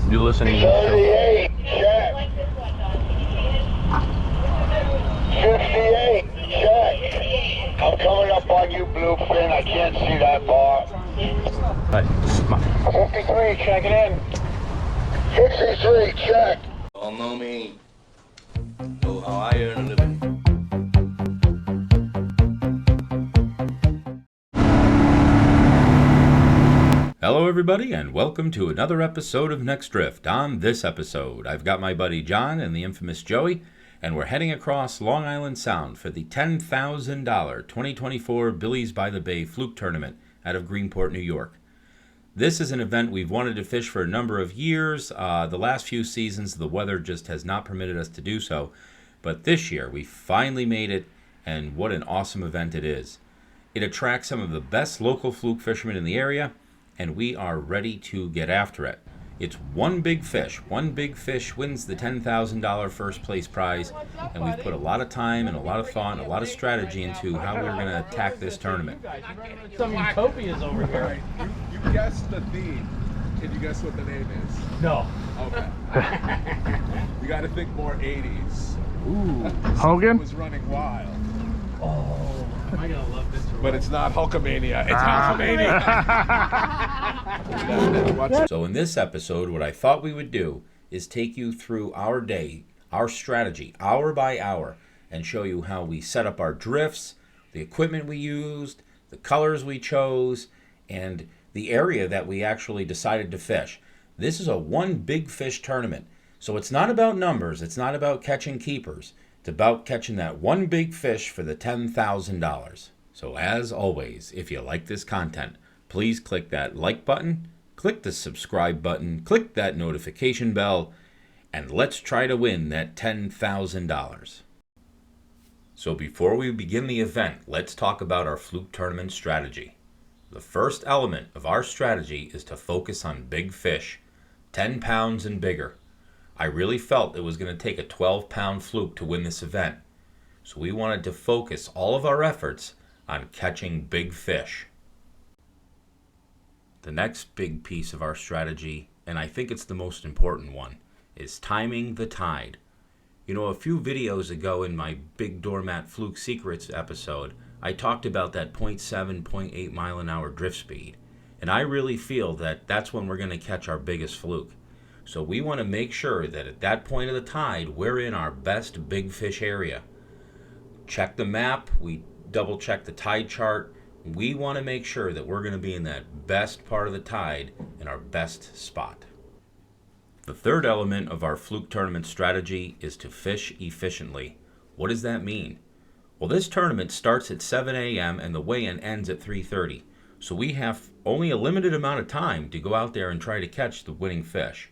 You listening to this show? 38, check. 58, check. I'm coming up on you, Bluefin. I can't see that bar. Right. 53, check it in. 63, check. All know me. Know how I earn a living. Hello everybody and welcome to another episode of Next Drift. On this episode, I've got my buddy John and the infamous Joey, and we're heading across Long Island Sound for the $10,000 2024 Billy's by the Bay Fluke Tournament out of Greenport, New York. This is an event we've wanted to fish for a number of years. The last few seasons, the weather just has not permitted us to do so, but this year we finally made it, and what an awesome event it is. It attracts some of the best local fluke fishermen in the area, and we are ready to get after it. It's one big fish. One big fish wins the $10,000 first place prize, and we've put a lot of time and a lot of thought and a lot of strategy into how we're going to attack this tournament. Some utopias over here. You guessed the theme. Can you guess what the name is? No. Okay. You got to think more 80s. Ooh. Hogan was running wild. Oh, am I gonna love this? But it's not Hulkamania. It's Hulkamania. So in this episode, what I thought we would do is take you through our day, our strategy, hour by hour, and show you how we set up our drifts, the equipment we used, the colors we chose, and the area that we actually decided to fish. This is a one big fish tournament. So it's not about numbers. It's not about catching keepers. It's about catching that one big fish for the $10,000. So as always, if you like this content, please click that like button, click the subscribe button, click that notification bell, and let's try to win that $10,000. So before we begin the event, let's talk about our fluke tournament strategy. The first element of our strategy is to focus on big fish, 10 pounds and bigger. I really felt it was going to take a 12-pound fluke to win this event, so we wanted to focus all of our efforts on catching big fish. The next big piece of our strategy, and I think it's the most important one, is timing the tide. You know, a few videos ago in my Big Doormat Fluke Secrets episode, I talked about that 0.7, 0.8 mile an hour drift speed, and I really feel that that's when we're going to catch our biggest fluke. So we want to make sure that at that point of the tide, we're in our best big fish area. Check the map, we double check the tide chart. We want to make sure that we're going to be in that best part of the tide in our best spot. The third element of our fluke tournament strategy is to fish efficiently. What does that mean? Well, this tournament starts at 7 a.m. and the weigh-in ends at 3:30. So we have only a limited amount of time to go out there and try to catch the winning fish.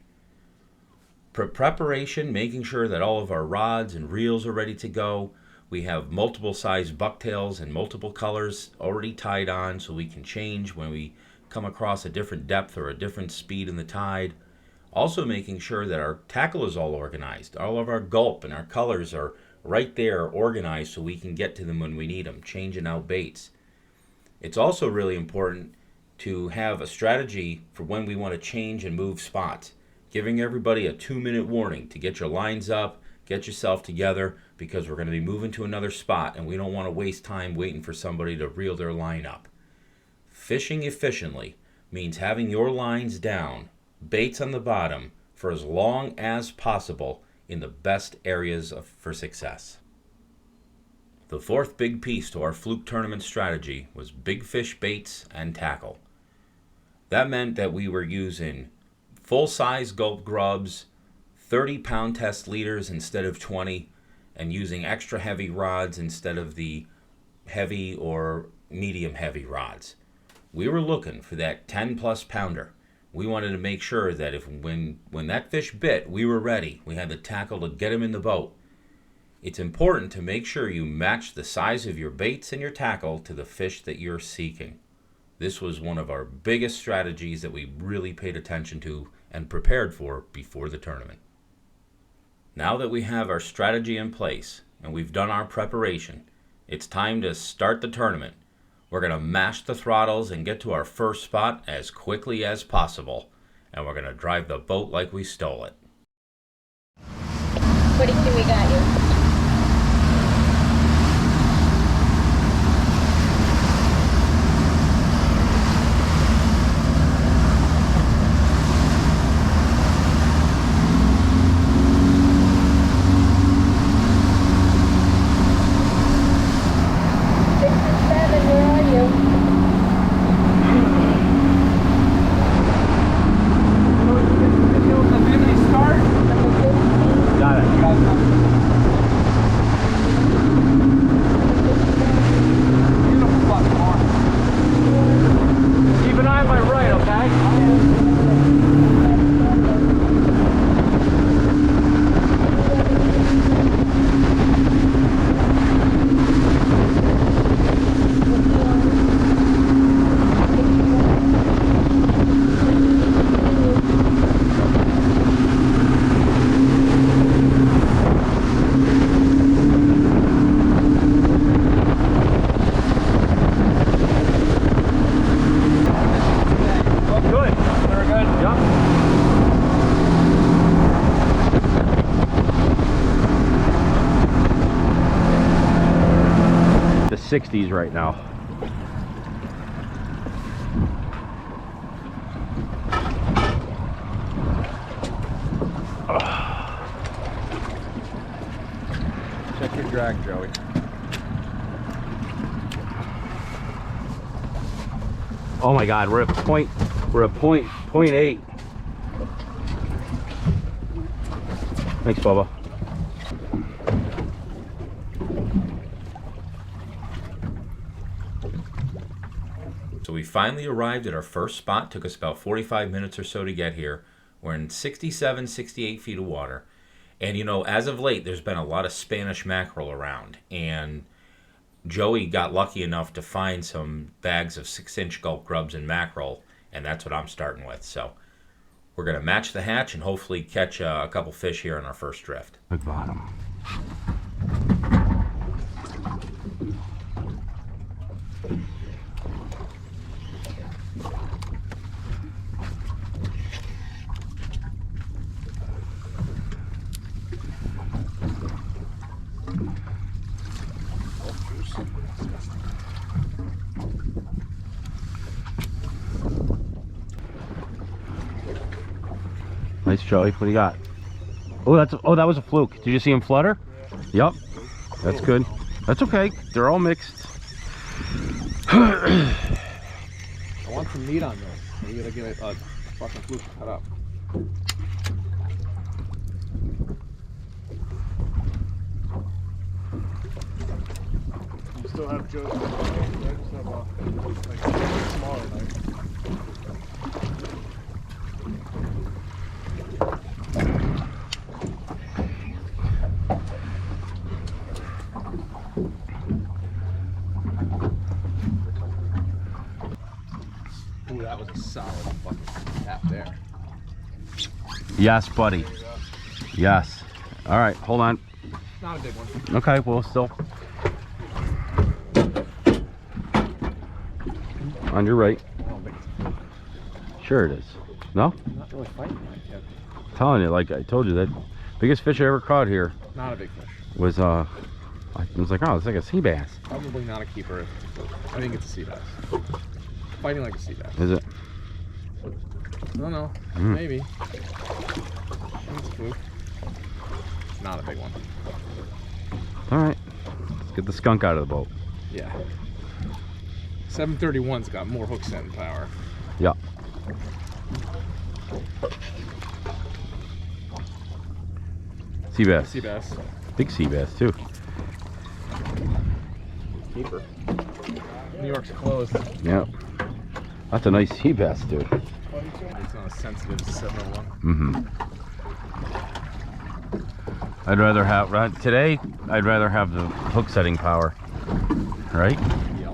Preparation, making sure that all of our rods and reels are ready to go. We have multiple size bucktails and multiple colors already tied on so we can change when we come across a different depth or a different speed in the tide. Also making sure that our tackle is all organized. All of our gulp and our colors are right there organized so we can get to them when we need them, changing out baits. It's also really important to have a strategy for when we want to change and move spots. Giving everybody a 2-minute warning to get your lines up, get yourself together, because we're going to be moving to another spot and we don't want to waste time waiting for somebody to reel their line up. Fishing efficiently means having your lines down, baits on the bottom, for as long as possible in the best areas for success. The fourth big piece to our fluke tournament strategy was big fish baits and tackle. That meant that we were using full-size gulp grubs, 30-pound test leaders instead of 20, and using extra heavy rods instead of the heavy or medium heavy rods. We were looking for that 10-plus pounder. We wanted to make sure that when that fish bit, we were ready. We had the tackle to get him in the boat. It's important to make sure you match the size of your baits and your tackle to the fish that you're seeking. This was one of our biggest strategies that we really paid attention to and prepared for before the tournament. Now that we have our strategy in place and we've done our preparation, it's time to start the tournament. We're going to mash the throttles and get to our first spot as quickly as possible. and we're going to drive the boat like we stole it. 42, we got you. The 60s right now. Check your drag, Joey. Oh my God, we're at point 8. Thanks, Bubba. So we finally arrived at our first spot. Took us about 45 minutes or so to get here. We're in 67, 68 feet of water. And you know, as of late, there's been a lot of Spanish mackerel around. And Joey got lucky enough to find some bags of 6-inch gulp grubs and mackerel. And that's what I'm starting with. So we're going to match the hatch and hopefully catch a couple fish here on our first drift. Big bottom. Nice, Joey. What do you got? Oh, that was a fluke. Did you see him flutter? Yep. That's good. That's okay. They're all mixed. I want some meat on this. You gotta give it a fucking fluke cut up. You still have Joe's. I just have a smaller knife. Ooh, that was a solid fucking tap there. Yes, buddy. Yes. All right, hold on. Not a big one. Okay, well, still. On your right. I don't think it's Sure it is. No? I'm not really fighting that yet. I'm telling you, like I told you, that biggest fish I ever caught here Not a big fish. was I was like, oh, it's like a sea bass. Probably not a keeper. I think it's a sea bass. Fighting like a sea bass. Is it? I don't know. Maybe. I think it's a fluke. Not a big one. All right. Let's get the skunk out of the boat. Yeah. 731's got more hook setting power. Yeah. Sea bass. Sea bass. Big sea bass too. Keeper. New York's closed. Yep. That's a nice sea bass, dude. It's not a sensitive 701. Mm-hmm. I'd rather have today. I'd rather have the hook setting power, right? Yeah.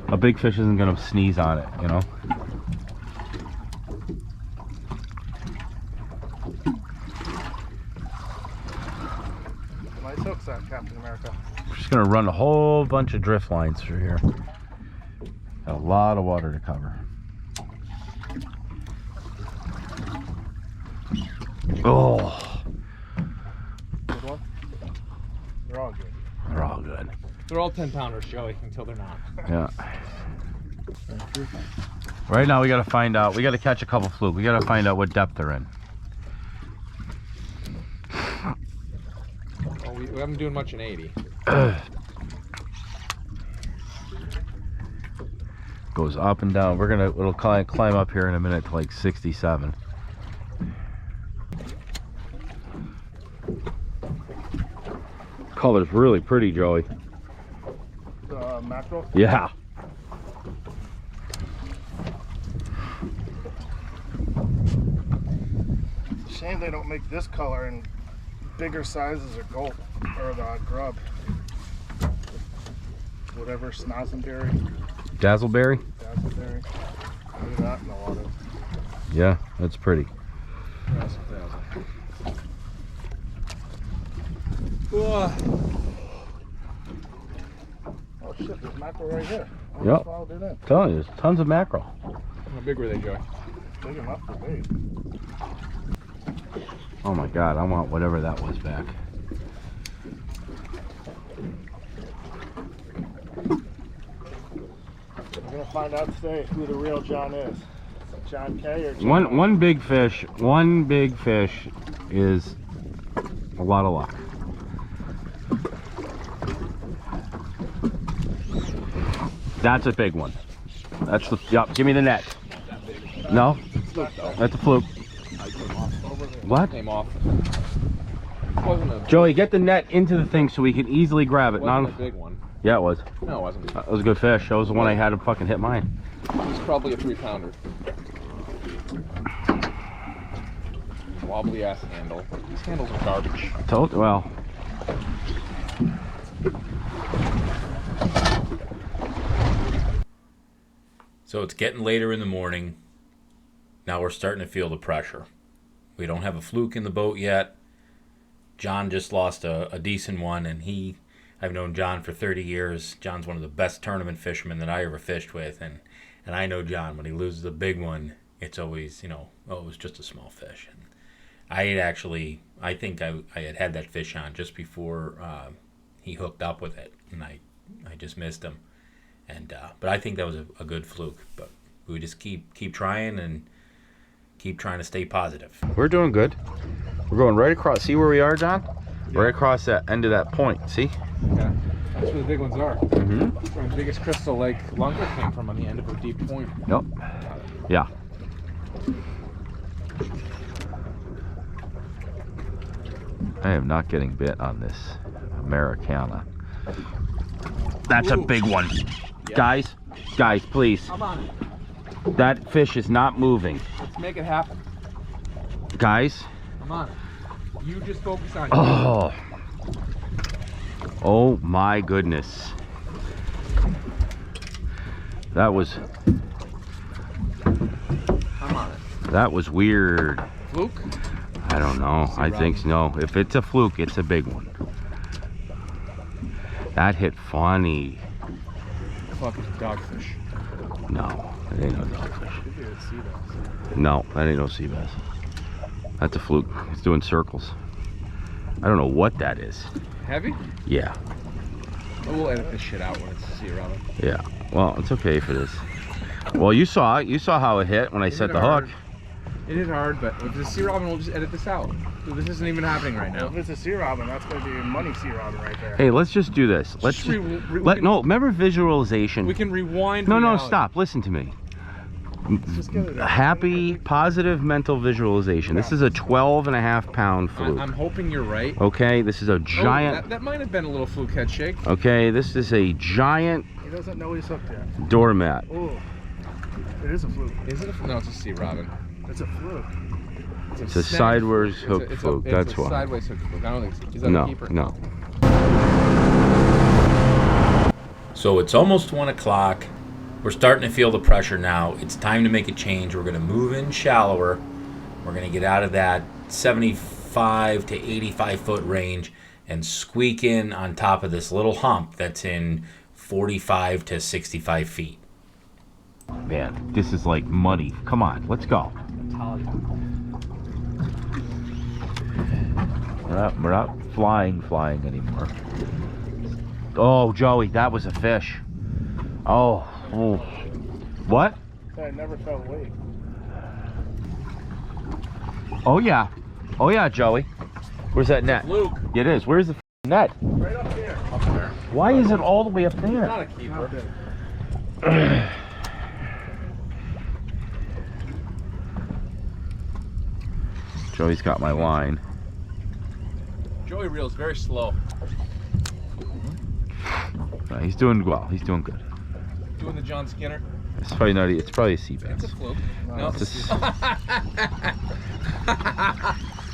A big fish isn't gonna sneeze on it, you know. Nice hook set, Captain America. We're just gonna run a whole bunch of drift lines through here. Got a lot of water to cover. Oh, Good one. They're all good. they're all good. They're all 10-pounders, Joey, until they're not. Yeah. Right now we gotta find out. We gotta catch a couple fluke. We gotta find out what depth they're in. Oh, we haven't been doing much in 80. Goes up and down. It'll climb up here in a minute to like 67. Color's really pretty, Joey. Mackerel? Yeah. Shame they don't make this color in bigger sizes of gold or the grub. Whatever, snozzenberry, Dazzleberry? dazzleberry. Look at that in the water. Yeah, that's pretty. Oh shit, there's mackerel right here. I Yep. just followed it in. Telling you, there's tons of mackerel. How big were they, Joey? Big enough for bait. Oh my god, I want whatever that was back. We're gonna find out today who the real John is. John K or John One big fish is a lot of luck. That's a big one. That's the, yep, give me the net. No, that's a fluke. What? Came off. Wasn't a Joey, get the net into the thing so we can easily grab it. wasn't a Not, big one. yeah, it was. No, it wasn't. That was a good fish. That was the one I had to fucking hit mine. It was probably a 3-pounder. Wobbly ass handle. These handles are garbage. Told, well, So it's getting later in the morning. Now we're starting to feel the pressure. We don't have a fluke in the boat yet. John just lost a decent one, and I've known John for 30 years. John's one of the best tournament fishermen that I ever fished with, and I know John, when he loses a big one, it's always, oh, it was just a small fish. And I think I had that fish on just before he hooked up with it, and I just missed him. And but I think that was a good fluke. But we just keep trying and keep trying to stay positive. we're doing good. We're going right across. See where we are, John? Right across that end of that point. See? Yeah. That's where the big ones are. Mm-hmm. That's where the biggest crystal lake lunker came from, on the end of a deep point. Yep. Yeah. I am not getting bit on this Americana. That's a big one. Yeah. Guys, please. I'm on it. That fish is not moving. Let's make it happen. Guys. I'm on it. You just focus on Oh. Oh my goodness. That was I'm on it. that was weird. Fluke? I don't know. I think no. If it's a fluke, it's a big one. That hit funny. Fucking dogfish. No, that ain't no dogfish. Could be a sea bass. No, that ain't no sea bass. That's a fluke. It's doing circles. I don't know what that is. Heavy? Yeah, Oh, we'll edit this shit out when it's sea robin. yeah. Well, it's okay for this. Well, you saw it. You saw how it hit when I set the hook. It hit hard, but if it's a sea robin, we'll just edit this out. So this isn't even happening right Well, now. if it's a sea robin, that's going to be a money sea robin right there. Hey, let's just do this. Let's Just just, we can- no. Remember visualization. We can rewind. No, reality. stop. Listen to me. Just get it out. Happy, positive mental visualization. This is a 12.5-pound fluke. I'm hoping you're right. Okay, this is a Oh, giant. that might have been a little fluke head shake. Okay, this is a giant He doesn't know he's hooked yet. doormat. Oh, it is a fluke. Is it? No, it's a sea robin. It's a fluke. It's a snag sideways fluke. hook It's a- fluke, it's that's a why. Sideways hook fluke. I don't think so. Is that a No, keeper? no. So it's almost 1 o'clock. We're starting to feel the pressure now. It's time to make a change. We're going to move in shallower. We're going to get out of that 75 to 85 foot range and squeak in on top of this little hump that's in 45 to 65 feet. Man, this is like muddy. Come on, let's go. We're not flying anymore. Oh, Joey, that was a fish. Oh. What? I never felt weight. Oh yeah. Oh yeah, Joey. Where's that net? Fluke. It is. Where's the net? Right up there. Up there. Why is it all the way up there? Not a keeper. Joey's got my line. Joey reels very slow. He's doing well. He's doing good. Doing the John Skinner. It's probably not. It's probably a sea bass. It's a fluke. No, It's it's a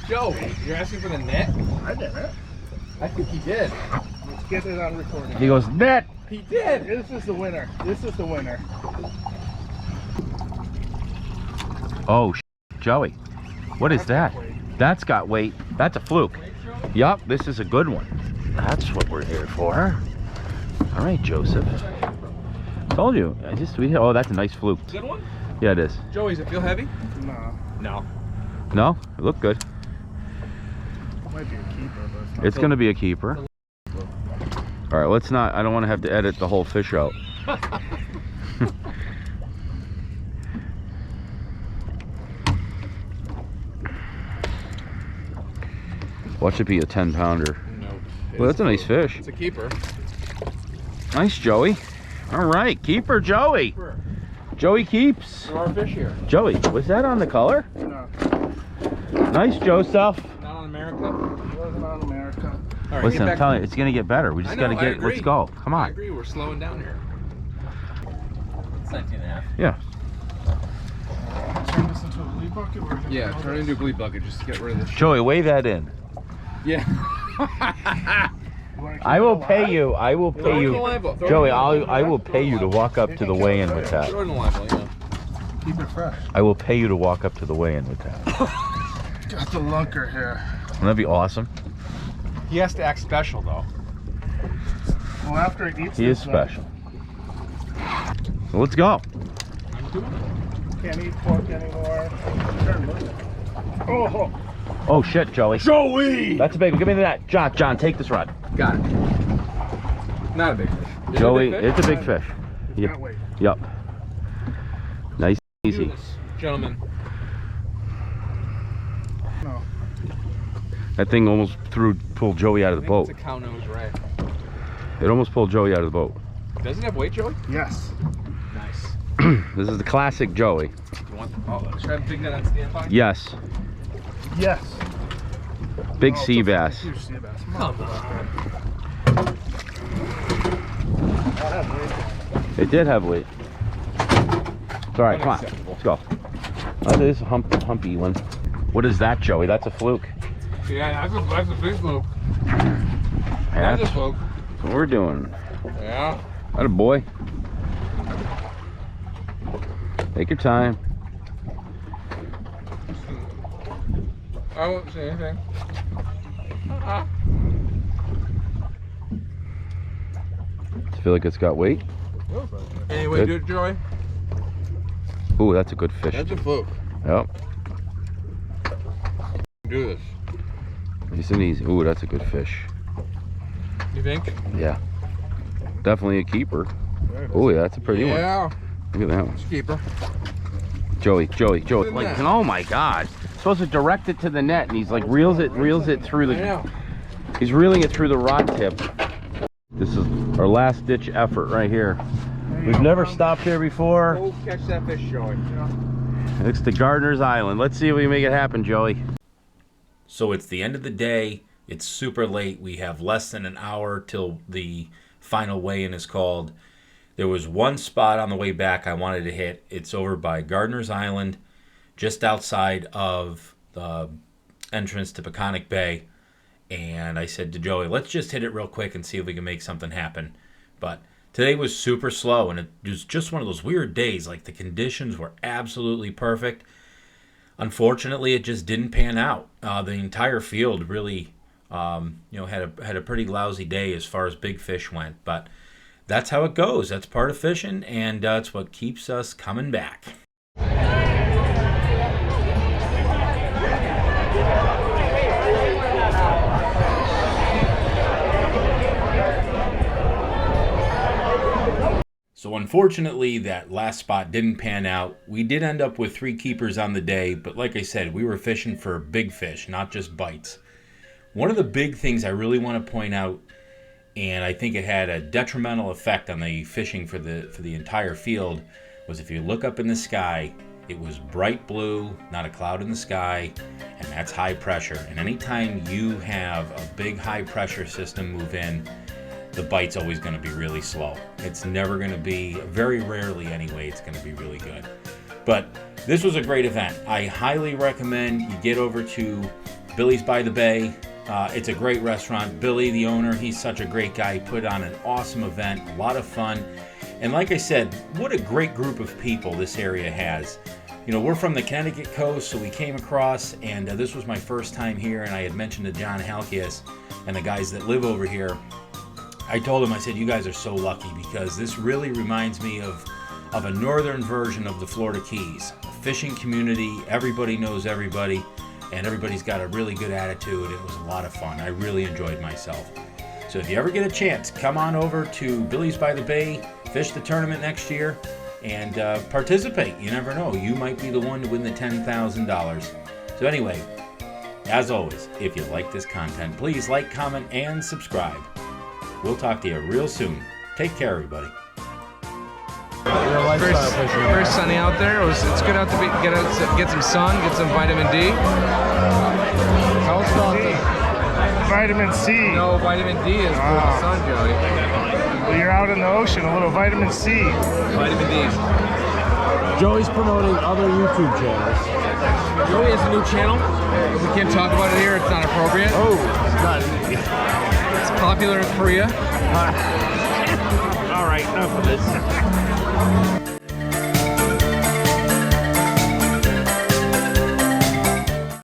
Joe, you're asking for the net? I did it. I think he did. Let's get it on recording. He goes net. He did. This is the winner. This is the winner. Oh, Joey, what is that? That's got weight. That's a fluke. Yup, this is a good one. That's what we're here for. All right, Joseph. Told you. Oh, that's a nice fluke. Good one? Yeah, it is. Joey, does it feel heavy? No. No. No, it looked good. Might be a keeper, but it's not. It's gonna be a keeper. All right, let's not. I don't want to have to edit the whole fish out. Watch it be a 10-pounder. No. Well, that's a nice fish. It's a keeper. Nice, Joey. All right, keeper Joey. Joey keeps. There are fish here. Joey, was that on the color? No. Nice, Joseph. Not on America. It wasn't on America. All right, Listen, get I'm back. telling you, it's gonna get better. We just gotta I get. agree. Let's go. Come I on. agree. We're slowing down here. It's 19.5. Yeah. Turn this into a lead bucket. Or Yeah, turn it into a bleed bucket just to get rid of this. Joey, weigh that in. Yeah. I will pay you. I will Throw pay it in the you. live well. Joey, I will pay you to walk up to the weigh-in with that. Throw it in the live well, yeah. Keep it fresh. I will pay you to walk up to the weigh-in with that. Got the lunker here. Wouldn't that be awesome? He has to act special though. Well, after he eats He is this, special. So let's go. Can't eat pork anymore. Turn look. Oh, Oh shit, Joey. Joey! That's a big one. Give me the net. John, take this rod. Got it. Not a big fish. Is it Joey, a big fish? it's a big fish. it's Yep. got weight. Yep. Nice, Do easy. this, gentlemen. No. That thing almost pulled Joey out of the boat. It's a cow nose ray. It almost pulled Joey out of the boat. Does it have weight, Joey? Yes. Nice. This is the classic Joey. You want? Oh, should I have big net on standby? Yes. Yes. Big Oh, sea it's a bass. huge sea bass. Come on. I'll have weight. It did have weight. It's all right, come on. Unacceptable. Let's go. Oh, this is a humpy one. What is that, Joey? That's a fluke. Yeah, that's a big fluke. Yeah, That's a that's fluke. what we're doing. Yeah. Atta boy. Take your time. I won't say anything. I feel like it's got weight. Anyway, Good. do it, Joey. Ooh, that's a good fish. That's a fluke. Yep. Do this. Nice and easy. Ooh, that's a good fish. You think? Yeah. Definitely a keeper. Ooh, yeah, that's a pretty one. Yeah. Look at that one. Keeper. Joey. Look at Like, that. oh my God. Supposed to direct it to the net, and he's like reels it through I the. know. He's reeling it through the rod tip. This is our last ditch effort right here. We've never stopped here before. Go catch that fish, Joey. It's the Gardener's Island. Let's see if we can make it happen, Joey. So it's the end of the day. It's super late. We have less than an hour till the final weigh-in is called. There was one spot on the way back I wanted to hit. It's over by Gardener's Island, just outside of the entrance to Peconic Bay. And I said to Joey, let's just hit it real quick and see if we can make something happen. But today was super slow, and it was just one of those weird days. Like, the conditions were absolutely perfect. Unfortunately, it just didn't pan out. The entire field really, had a pretty lousy day as far as big fish went. But that's how it goes. That's part of fishing, and it's what keeps us coming back. So unfortunately, that last spot didn't pan out. We did end up with 3 keepers on the day, but like I said, we were fishing for big fish, not just bites. One of the big things I really want to point out, and I think it had a detrimental effect on the fishing for the entire field, was if you look up in the sky, it was bright blue, not a cloud in the sky, and that's high pressure. And anytime you have a big high pressure system move in, the bite's always going to be really slow. It's never going to be, very rarely anyway, it's going to be really good. But this was a great event. I highly recommend you get over to Billy's by the Bay. It's a great restaurant. Billy, the owner, he's such a great guy. He put on an awesome event, a lot of fun. And like I said, what a great group of people this area has. You know, we're from the Connecticut coast, so we came across, and this was my first time here, and I had mentioned to John Halkias and the guys that live over here, I told him, I said, you guys are so lucky because this really reminds me of a northern version of the Florida Keys. A fishing community, everybody knows everybody, and everybody's got a really good attitude. It was a lot of fun. I really enjoyed myself. So if you ever get a chance, come on over to Billy's by the Bay, fish the tournament next year, and participate. You never know. You might be the one to win the $10,000. So anyway, as always, if you like this content, please like, comment, and subscribe. We'll talk to you real soon. Take care, everybody. Very sunny out there. It's good out to get some sun, get some vitamin D. How about Vitamin C. No, vitamin D is for the sun, Joey. Well, you're out in the ocean, a little vitamin C. Vitamin D. Joey's promoting other YouTube channels. Joey has a new channel. We can't talk about it here. It's not appropriate. Oh, it's not. It's popular in Korea. All right, enough of this.